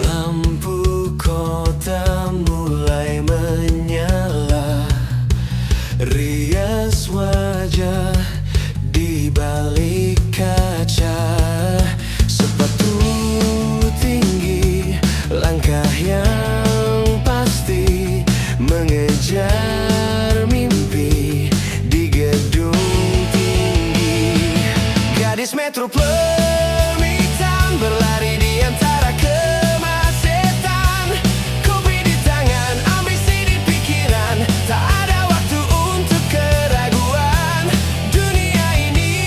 Lampu kota mulai menyala, rias wajah di balik kaca. Sepatu tinggi, langkah yang pasti, mengejar mimpi di gedung tinggi. Gadis metropolitan berlari di antara kemacetan, kopi di tangan, ambisi di pikiran, tak ada waktu untuk keraguan. Dunia ini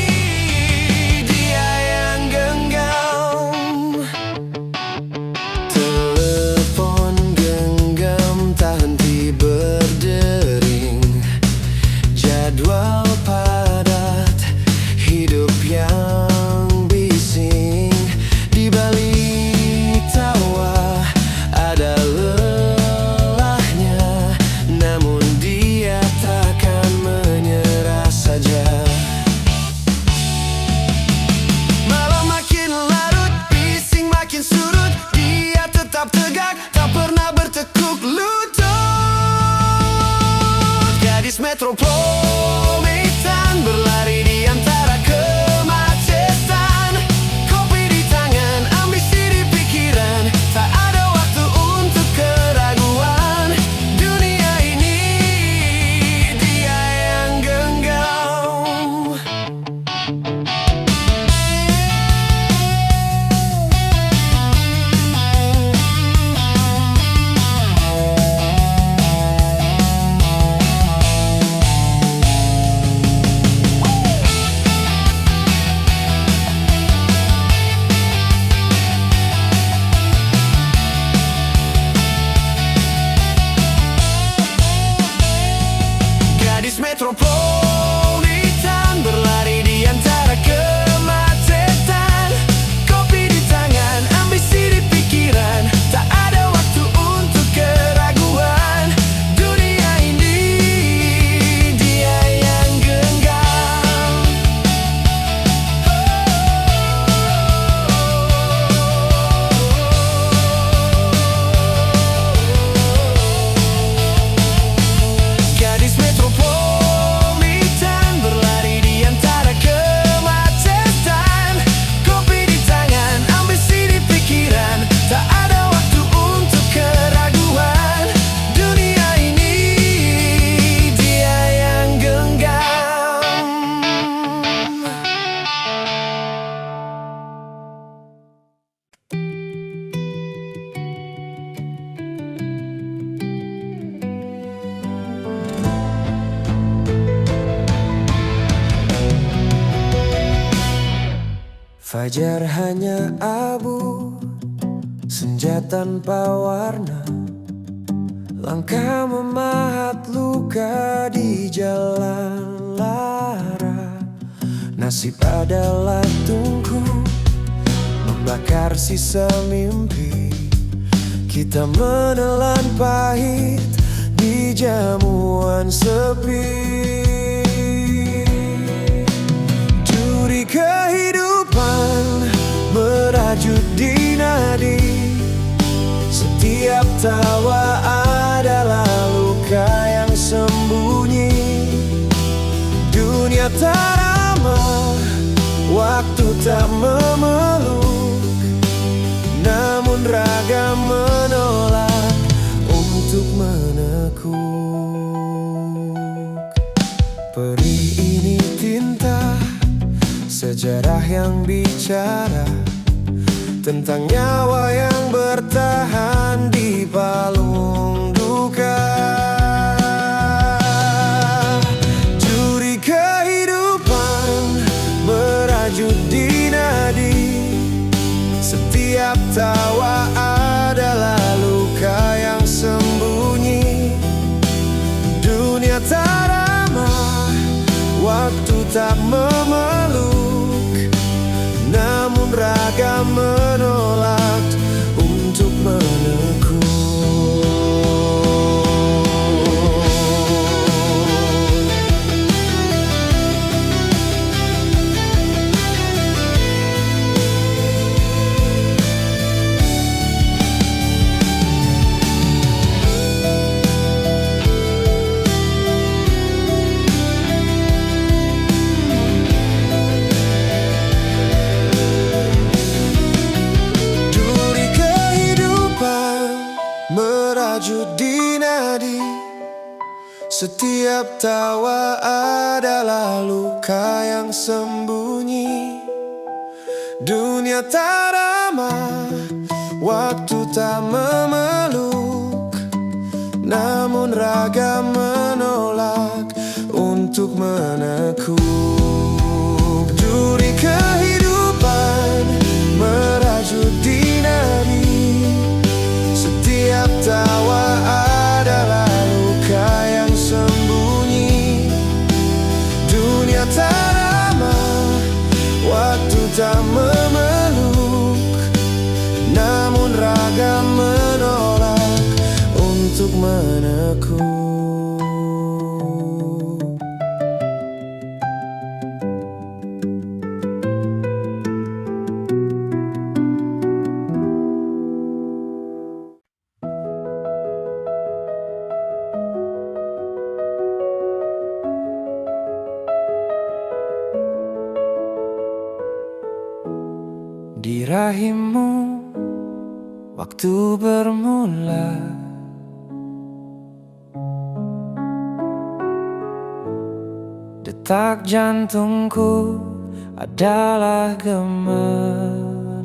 dia yang genggam. Telepon genggam tak henti berdering, jadwal padat, hidup yang bising. Di balik tawa ada lelahnya, namun dia takkan menyerah saja. Malam makin larut, bising makin surut, dia tetap tegak, tak pernah bertekuk lutut. Gadis metropolitan berlari di antara kemacetan, kopi di tangan, ambisi di pikiran, tak ada waktu untuk keraguan. Dunia ini dia yang genggam. Gadis metropolitan berlari di antara kemacetan, kopi di tangan, ambisi di pikiran, tak ada waktu untuk keraguan. Dunia ini dia yang genggam. Gadis metropolitan berlari di antara kemacetan, kopi di tangan, ambisi di pikiran, tak ada waktu untuk keraguan. Dunia ini dia yang genggam. Fajar hanya abu, senja tanpa warna, langkah memahat luka di jalan lara. Nasib adalah tungku, membakar sisa mimpi. Kita menelan pahit di jamuan sepi. Duri kehidupan merajut di nadi, setiap tawa adalah luka yang sembunyi. Dunia tak ramah, waktu tak memeluk, namun raga menolak untuk menekuk. Perih ini tinta, sejarah yang bicara tentang nyawa yang bertahan di palung duka. Juri kehidupan merajut di nadi, setiap tawa adalah luka yang sembunyi. Dunia tak ramah, waktu tak memeluk, merajut di nadi. Setiap tawa adalah luka yang sembunyi. Dunia tak ramah, waktu tak memeluk, namun raga menolak untuk menekuk. Duri kehidupan merajut di nadi. Setiap tawa adalah luka yang sembunyi. Dunia tak ramah, waktu tak memeluk, namun raga menolak untuk menekuk. Di rahimmu waktu bermula, detak jantungku adalah gema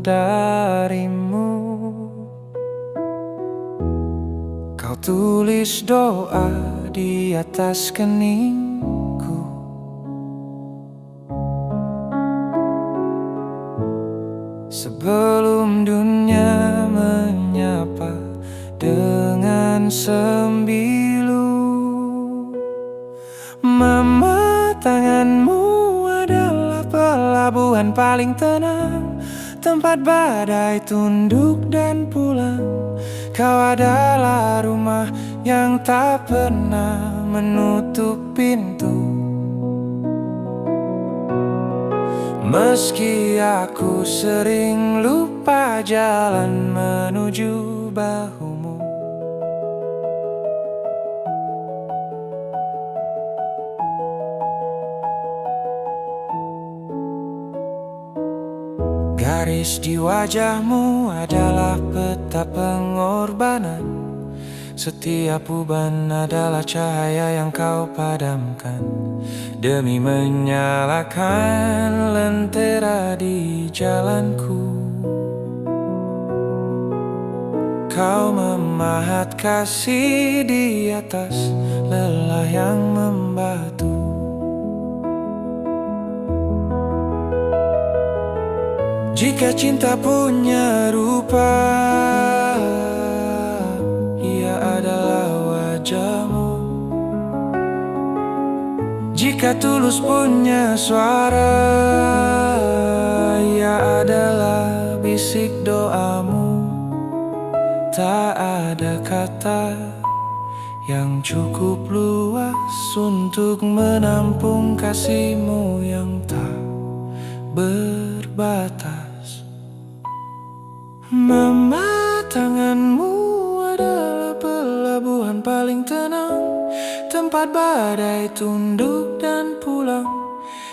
darimu. Kau tulis doa di atas keningku. Sebelum dunia menyapa dengan sembilu. Mama, tanganmu adalah pelabuhan paling tenang, tempat badai tunduk dan pulang. Kau adalah rumah yang tak pernah menutup pintu. Meski aku sering lupa jalan menuju bahumu. Garis di wajahmu adalah peta pengorbanan. Setiap uban adalah cahaya yang kau padamkan demi menyalakan lentera di jalanku. Kau memahat kasih di atas lelah yang membatu. Jika cinta punya rupa, ia adalah wajahmu. Jika tulus punya suara, ia adalah bisik doamu. Tak ada kata yang cukup luas untuk menampung kasihmu yang tak berbatas. Mama, tanganmu adalah pelabuhan paling tenang, tempat badai tunduk dan pulang.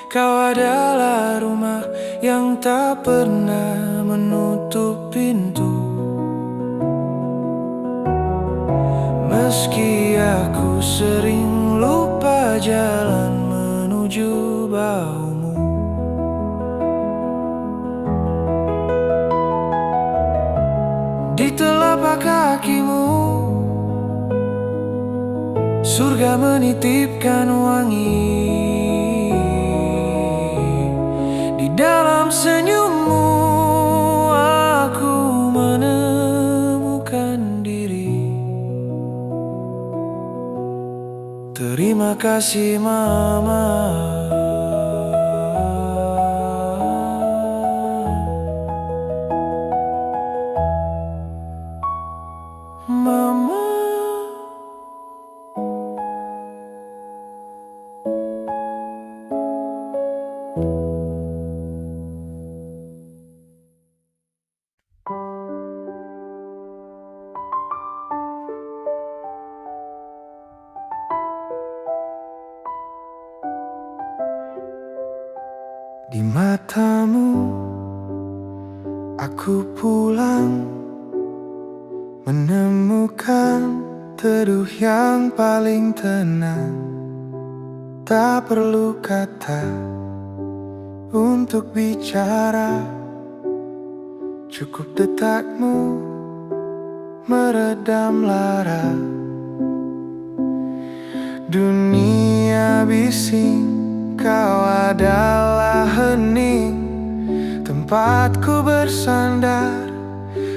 Kau adalah rumah yang tak pernah menutup pintu. Meski aku sering lupa jalan menuju bahumu. Di telapak kakimu surga menitipkan wangi. Di dalam senyummu aku menemukan diri. Terima kasih Mama. Mama. Di matamu aku pulang, menemukan teduh yang paling tenang. Tak perlu kata untuk bicara, cukup detakmu meredam lara. Dunia bising, kau adalah hening, tempatku bersandar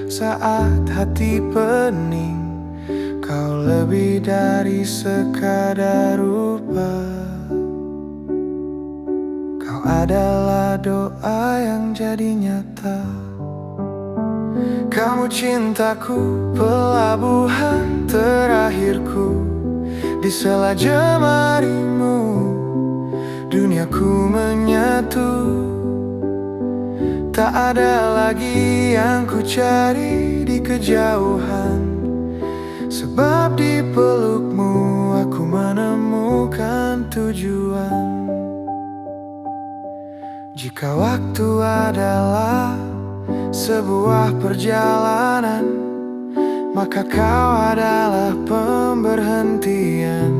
saat hati pening. Kau lebih dari sekadar rupa, kau adalah doa yang jadi nyata. Kamu cintaku, pelabuhan terakhirku. Di sela jemarimu, duniaku menyatu. Tak ada lagi yang ku cari di kejauhan, sebab di pelukmu aku menemukan tujuan. Jika waktu adalah sebuah perjalanan, maka kau adalah pemberhentian.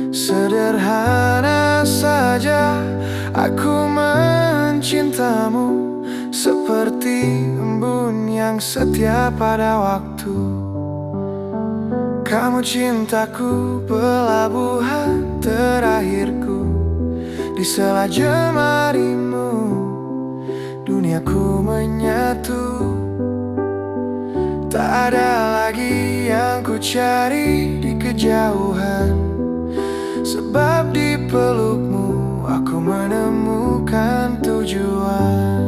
Sederhana saja aku mencintamu, seperti embun yang setia pada waktu. Kamu cintaku, pelabuhan terakhirku. Di sela jemarimu, duniaku menyatu. Tak ada lagi yang ku cari di kejauhan, sebab di pelukmu aku menemukan tujuan.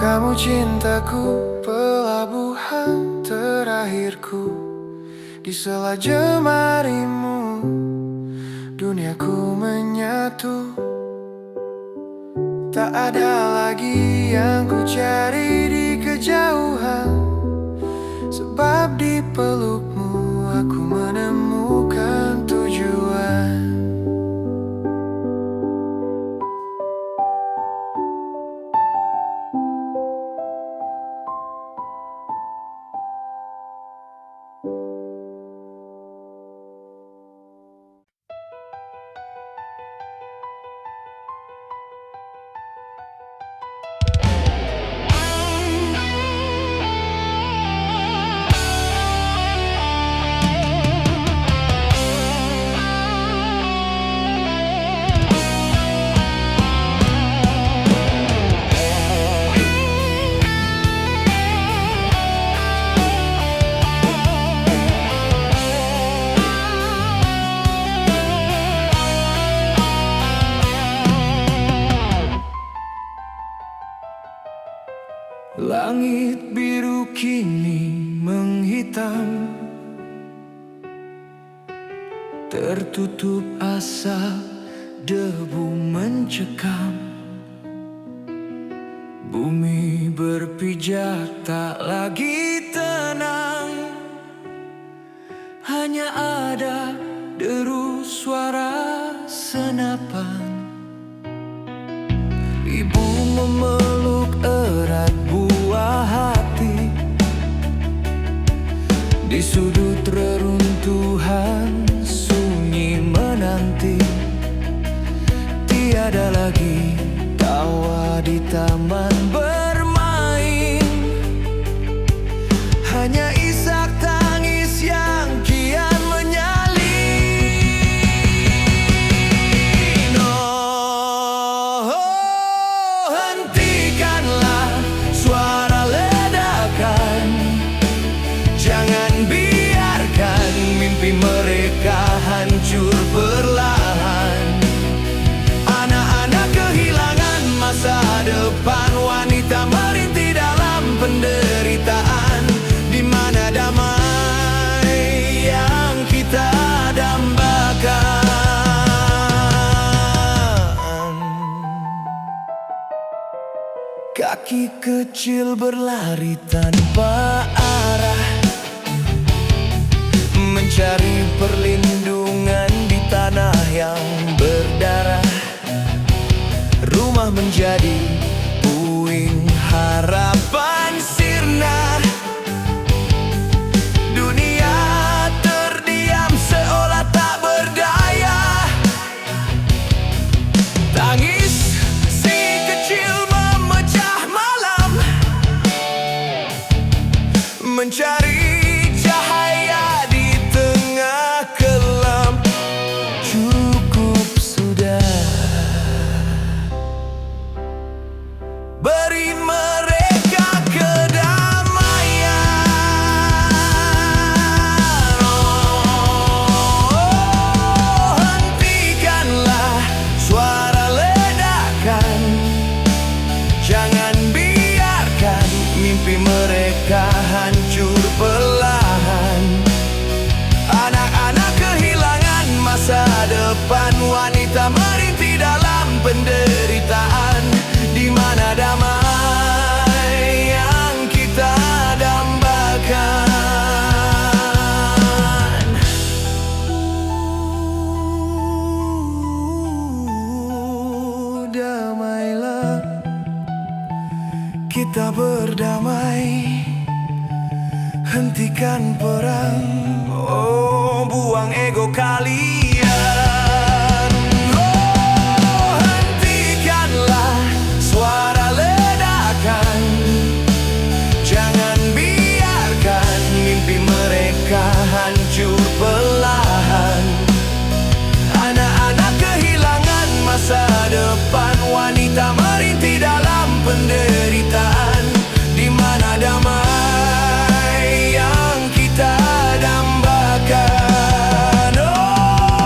Kamu cintaku, pelabuhan terakhirku. Di sela jemarimu, duniaku menyatu. Tak ada lagi yang ku cari di kejauhan, sebab di pelukmu aku menemukan tujuan. Langit biru kini menghitam, tertutup asap, debu mencekam. Bumi berpijak tak lagi tenang, hanya ada deru suara senapan. Ibu memeluk erat buah hati di sudut reruntuhan, sunyi menanti. Tiada lagi tawa di taman bermain, hanya isak tangis yang kian menyalin. Oh, hentikanlah suara ledakan, jangan biarkan mimpi mereka hancur perlahan. Anak-anak kehilangan masa depan, wanita merintih dalam penderitaan, di mana damai Laki kecil berlari tanpa arah, mencari perlindungan di tanah yang berdarah. Rumah menjadi puing harapan sirna. Dunia terdiam seolah tak berdaya. Tangis si kecil memecah malam, mencari cahaya di tengah kelam. Cukup sudah, beri mereka kedamaian. Oh, hentikanlah suara ledakan. Jangan biarkan mimpi mereka hancur perlahan. Anak-anak kehilangan masa depan, wanita merintih dalam penderitaan. Di mana damai yang kita dambakan? Damailah, kita berdamai. Hentikan perang, oh buang ego kalian. Oh, hentikanlah suara ledakan. Jangan biarkan mimpi mereka hancur perlahan. Anak-anak kehilangan masa depan, wanita merintih dalam penderitaan. Di mana damai yang kita dambakan? Oh,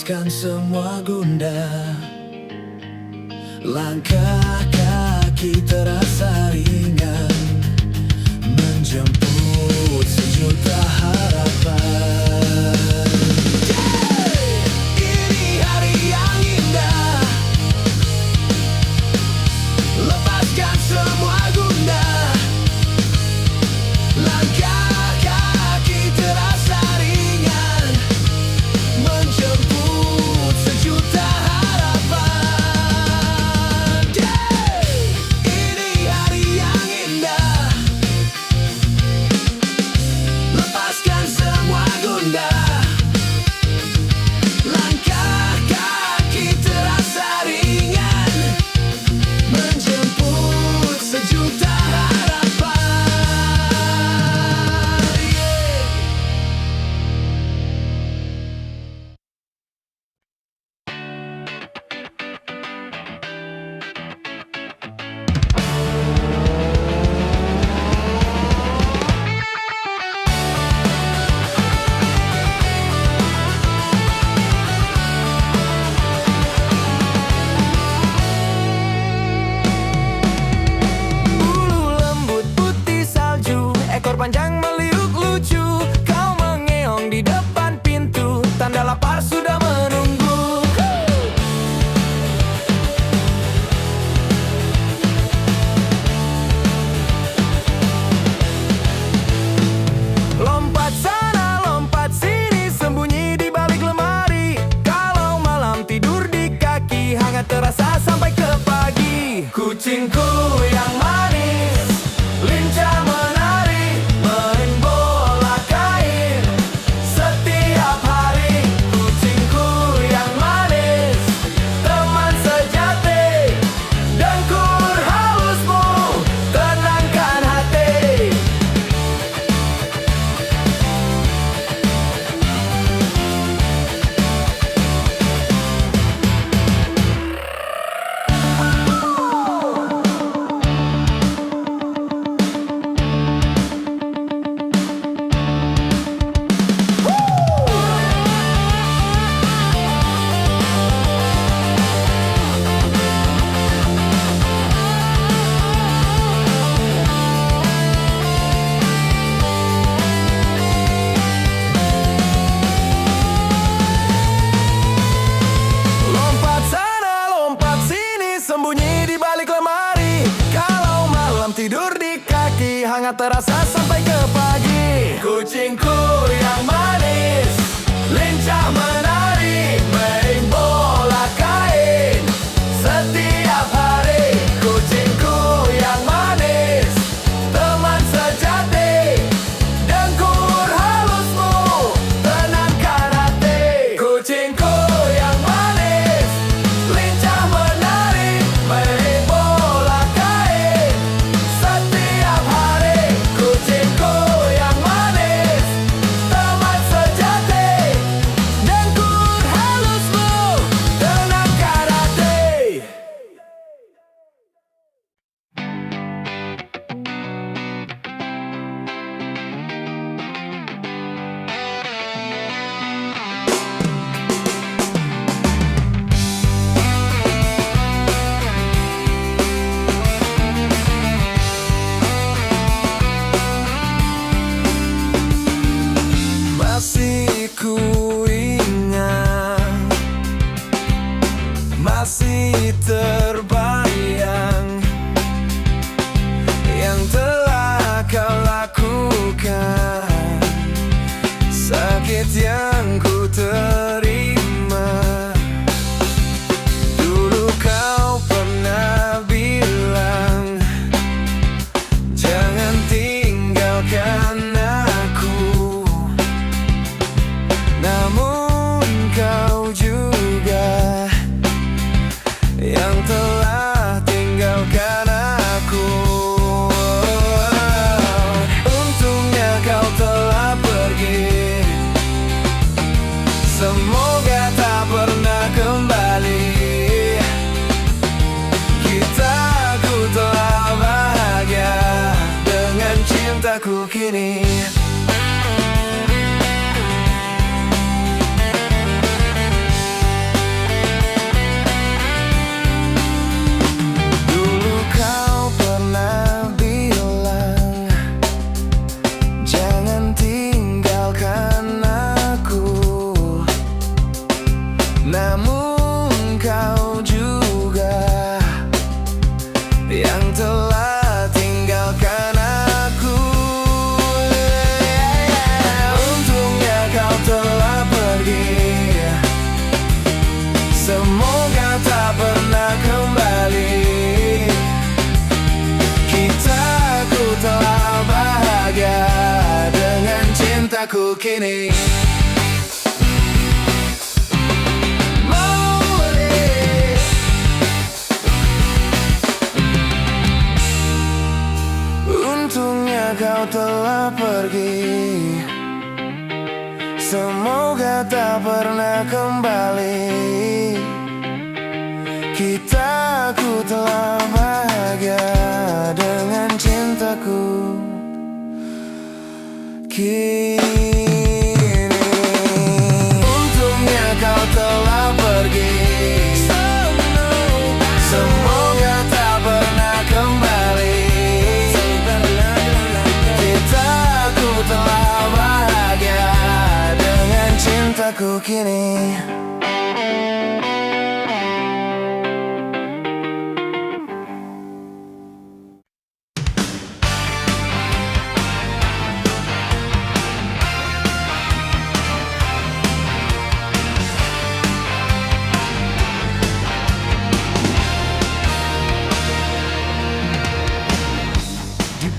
Lepaskan semua gundah, langkah kaki terasa ringan, menjemput sejuta harapan. Ini hari yang indah, lepaskan semua gundah, langkah kaki terasa ringan, menjemput sejuta harapan. Ini hari yang indah, lepaskan semua gundah, langkah kaki terasa ringan, menjemput sejuta harapan. Bulu lembut putih salju, ekor panjang meliuk lucu. Kau mengeong di depan pintu, tanda lapar sudah menunggu. Lompat sana, lompat sini, sembunyi di balik lemari. Kalau malam tidur di kaki, hangat terasa sampai ke pagi. Kucingku yang manis, lincah menari, main bola kain setiap hari. Kucingku yang manis, teman sejati, dengkur halusmu, tenangkan hati. Lompat sana, lompat sini, sembunyi di balik lemari. Kalau malam tidur di kaki, hangat terasa sampai ke pagi. Kucingku yang manis, lincah menari, main bola kain setiap hari. Kucingku yang manis, teman sejati, dengkur halusmu, tenangkan hati. Kucingku yang manis, lincah menari, main bola kain setiap hari. Kucingku yang manis, teman sejati, dengkur halusmu, tenangkan hati. Masih ku ingat, masih terbayang yang telah kau lakukan, sakit yang ku terima. Dulu kau pernah bilang, jangan tinggalkan aku. Namun kau juga yang telah tinggalkan aku. Untungnya kau telah pergi, semoga tak pernah kembali. Kita ku telah bahagia dengan cintaku kini. cintaku kini. Untungnya kau telah pergi, semoga tak pernah kembali. Ku telah bahagia dengan cintaku kini. Untungnya kau telah pergi, semoga tak pernah kembali. Ku telah bahagia dengan cintaku kini.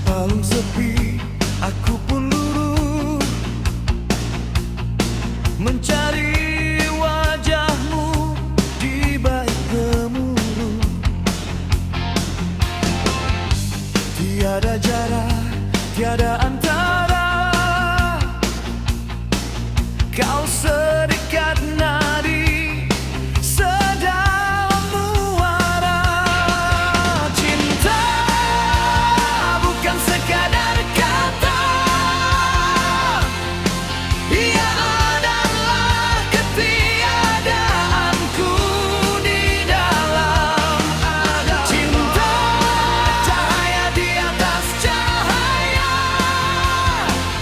Palung sepi, aku pun luruh mencari wajahmu di bait gemuruh. Tiada jarak, tiada antara, kau sedekat nadi, sedalam muara. Cinta bukan sekadar kata, ia adalah ketiadaanku di dalam ada. Cinta cahaya di atas cahaya,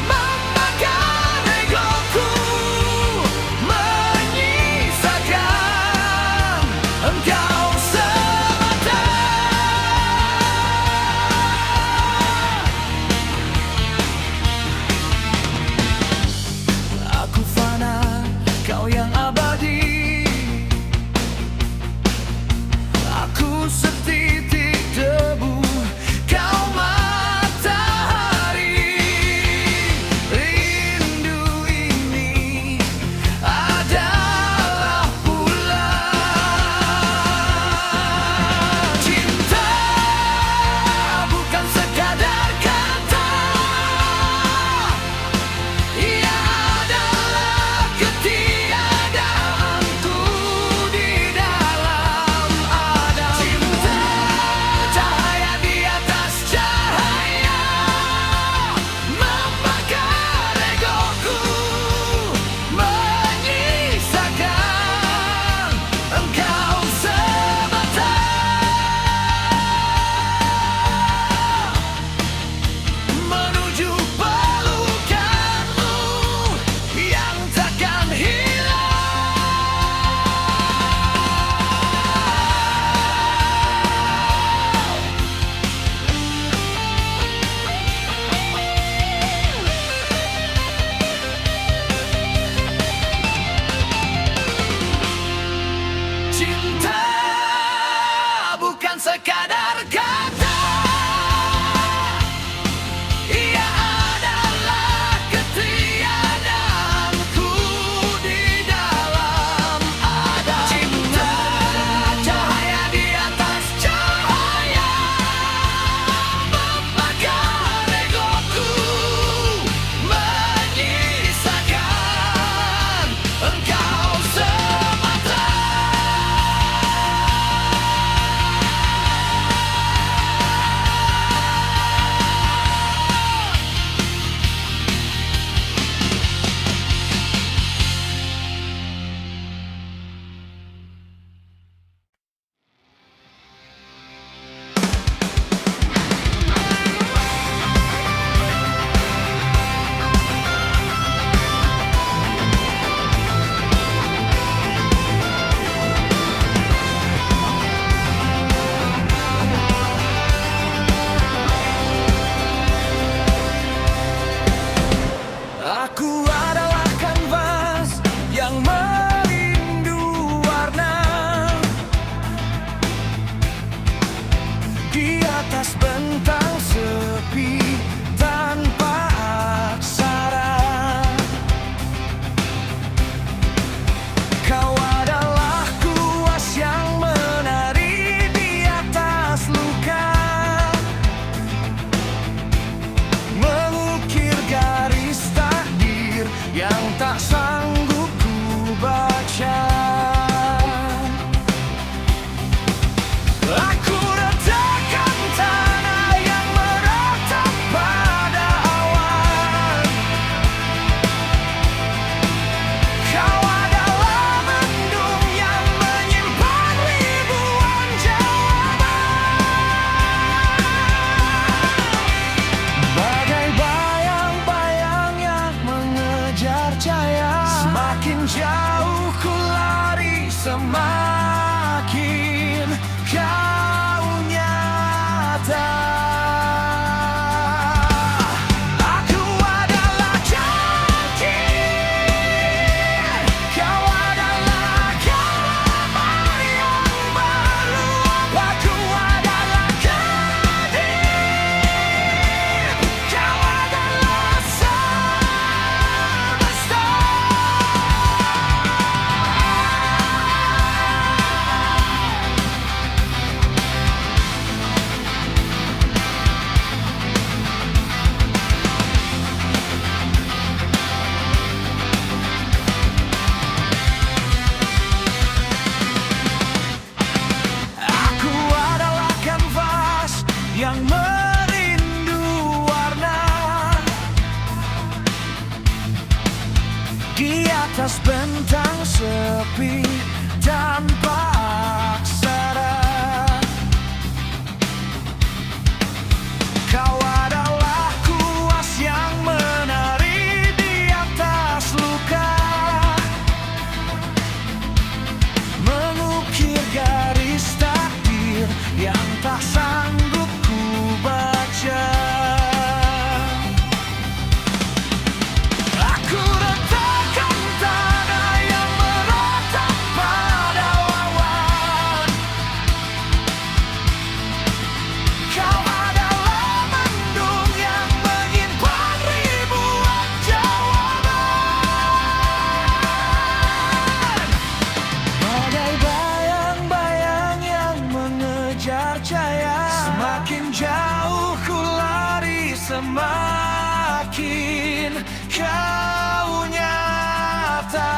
membakar egoku, menyisakan engkau semata. Aku fana, kau yang abadi. Aku setitik debu, kau matahari. Rindu ini adalah bulan. Cinta bukan sekadar kata, ia adalah ketiadaanku di dalam ada. Cinta cahaya di atas cahaya, membakar egoku, menyisakan engkau semata. Menuju pelukanmu yang takkan hilang. Cinta bukan sekadar kata, ia adalah ketiadaanku di dalam ada. Cinta cahaya di atas cahaya, membakar egoku, menyisakan engkau semata. atas luka, mengukir garis takdir yang tak sanggup ku baca. Aku retakan tanah yang meratap pada awan. Kau adalah mendung yang menyimpan ribuan jawaban. Bagai bayang-bayang yang mengejar cahaya, semakin jauh ku lari, semakin kau nyata. Aku adalah janji, kau adalah gambar yang meluap. Aku adalah kedip, kau adalah semesta. Aku adalah kanvas yang merindu warna. Di atas bentang sepi tanpa aksara, kau adalah kuas yang menari di atas luka, mengukir garis takdir yang tak sanggup ku baca. Aku retakan tanah yang meratap pada awan. Kau adalah mendung yang menyimpan ribuan jawaban. Bagai bayang-bayang yang mengejar cahaya, semakin jauh ku lari, semakin kau nyata.